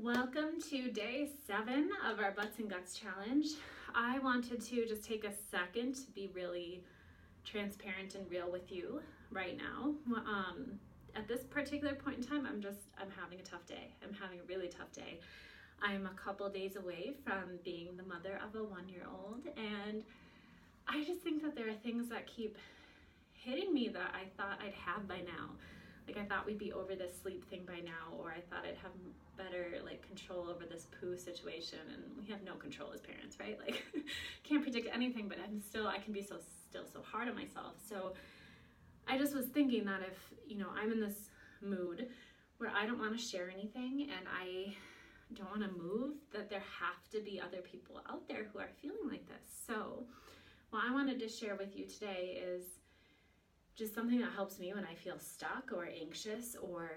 Welcome to day 7 of our Butts and Guts challenge. I wanted to just take a second to be really transparent and real with you right now. At this particular point in time, I'm having a tough day. I'm having a really tough day. I'm a couple days away from being the mother of a 1-year-old, and I just think that there are things that keep hitting me that I thought I'd have by now. Like, I thought we'd be over this sleep thing by now, or I thought I'd have better control over this poo situation, and we have no control as parents, right? Like, can't predict anything, but I can be still so hard on myself. So I just was thinking that if, I'm in this mood where I don't want to share anything and I don't want to move, that there have to be other people out there who are feeling like this. So what I wanted to share with you today is just something that helps me when I feel stuck or anxious or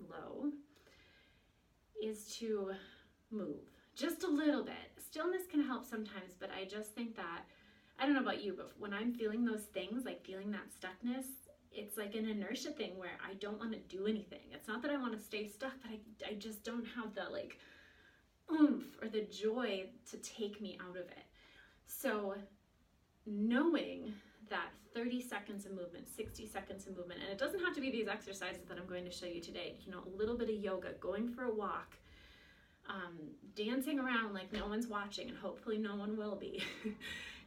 low, is to move just a little bit. Stillness can help sometimes, but I just think that, I don't know about you, but when I'm feeling those things, like feeling that stuckness, it's like an inertia thing where I don't want to do anything. It's not that I want to stay stuck, but I just don't have the oomph or the joy to take me out of it. So knowing that 30 seconds of movement, 60 seconds of movement, and it doesn't have to be these exercises that I'm going to show you today, a little bit of yoga, going for a walk, dancing around like no one's watching, and hopefully no one will be.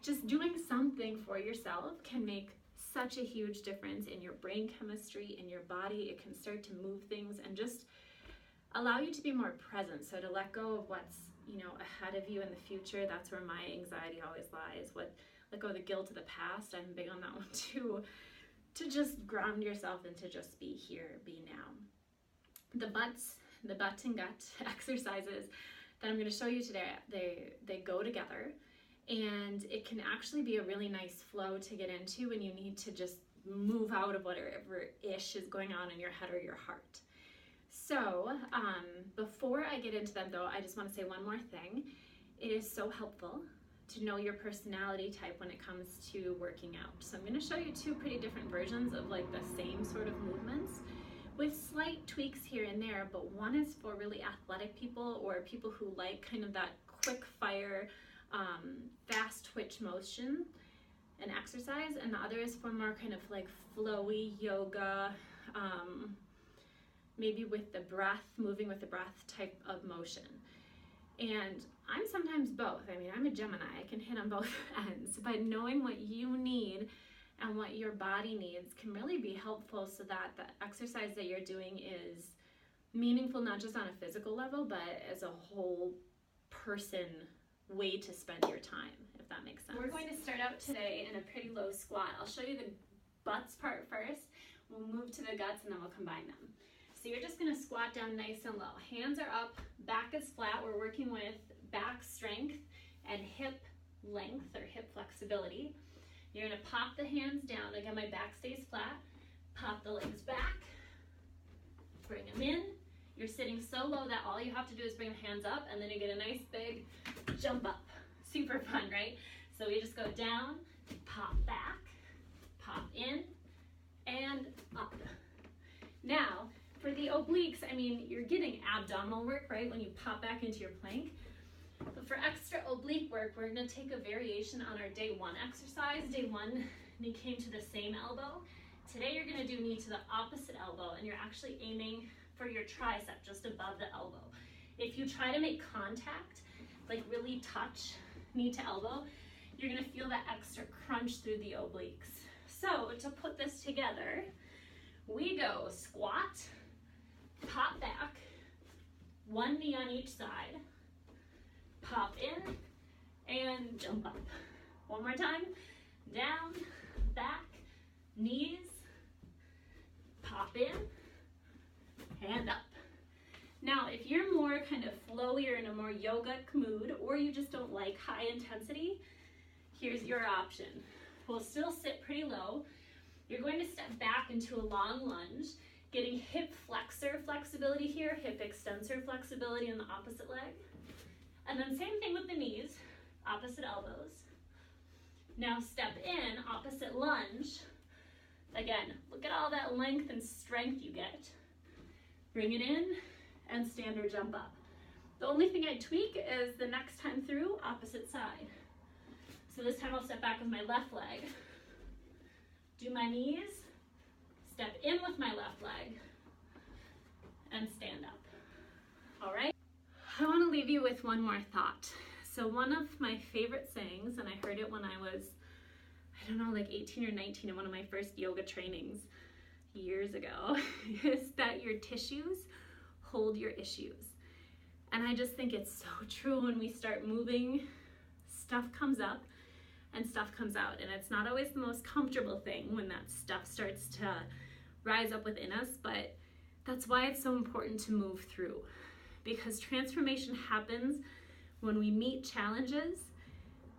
Just doing something for yourself can make such a huge difference in your brain chemistry, in your body. It can start to move things and just allow you to be more present. So to let go of what's, ahead of you in the future. That's where my anxiety always lies. Let go of the guilt of the past. I'm big on that one too. To just ground yourself and to just be here, be now. The butt and gut exercises that I'm going to show you today, they go together, and it can actually be a really nice flow to get into when you need to just move out of whatever ish is going on in your head or your heart. So before I get into them though, I just want to say one more thing. It is so helpful to know your personality type when it comes to working out. So I'm going to show you 2 pretty different versions of the same sort of movements with slight tweaks here and there, but one is for really athletic people or people who like kind of that quick fire, fast twitch motion and exercise, and the other is for more kind of flowy yoga, maybe with the breath, moving with the breath type of motion. And I'm sometimes both. I'm a Gemini. I can hit on both ends, but knowing what you need and what your body needs can really be helpful so that the exercise that you're doing is meaningful, not just on a physical level, but as a whole person way to spend your time, if that makes sense. We're going to start out today in a pretty low squat. I'll show you the butts part first. We'll move to the guts and then we'll combine them. So you're just going to squat down nice and low. Hands are up, back is flat. We're working with back strength and hip length or hip flexibility. You're going to pop the hands down. Again, my back stays flat. Pop the legs back. Bring them in. You're sitting so low that all you have to do is bring the hands up, and then you get a nice big jump up. Super fun, right? So we just go down, pop back, pop in, and up. Now, for the obliques, you're getting abdominal work, right, when you pop back into your plank. But for extra oblique work, we're going to take a variation on our day 1 exercise. Day 1, knee came to the same elbow. Today, you're going to do knee to the opposite elbow, and you're actually aiming for your tricep just above the elbow. If you try to make contact, really touch knee to elbow, you're going to feel that extra crunch through the obliques. So to put this together, we go squat, pop back, one knee on each side, pop in, and jump up. One more time, down, back, knees, pop in, and up. Now, if you're more kind of flowy or in a more yogic mood, or you just don't like high intensity, here's your option. We'll still sit pretty low. You're going to step back into a long lunge, getting hip flexor flexibility here, hip extensor flexibility in the opposite leg. And then same thing with the knees, opposite elbows. Now step in, opposite lunge. Again, look at all that length and strength you get. Bring it in and stand or jump up. The only thing I'd tweak is the next time through, opposite side. So this time I'll step back with my left leg, do my knees, step in with my left leg, and stand up. All right? I want to leave you with one more thought. So one of my favorite sayings, and I heard it when I was, I don't know, like 18 or 19 in one of my first yoga trainings years ago, is that your tissues hold your issues. And I just think it's so true. When we start moving, stuff comes up and stuff comes out. And it's not always the most comfortable thing when that stuff starts to rise up within us, but that's why it's so important to move through. Because transformation happens when we meet challenges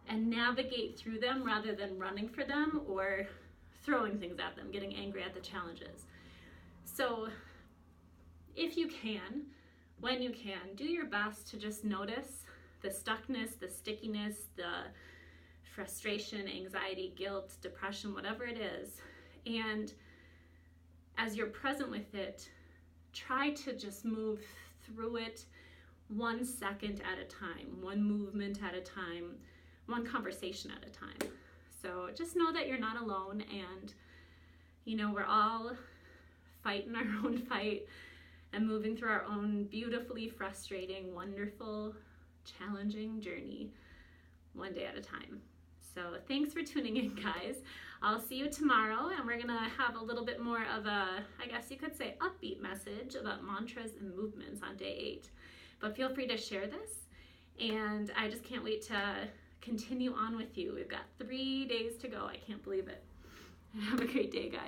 and navigate through them rather than running for them or throwing things at them, getting angry at the challenges. So if you can, when you can, do your best to just notice the stuckness, the stickiness, the frustration, anxiety, guilt, depression, whatever it is. And as you're present with it, try to just move through it 1 second at a time, one movement at a time, one conversation at a time. So just know that you're not alone, and you know, we're all fighting our own fight and moving through our own beautifully frustrating, wonderful, challenging journey one day at a time. So thanks for tuning in, guys. I'll see you tomorrow, and we're gonna have a little bit more of a, I guess you could say, upbeat message about mantras and movements on day 8. But feel free to share this, and I just can't wait to continue on with you. We've got 3 days to go. I can't believe it. Have a great day, guys.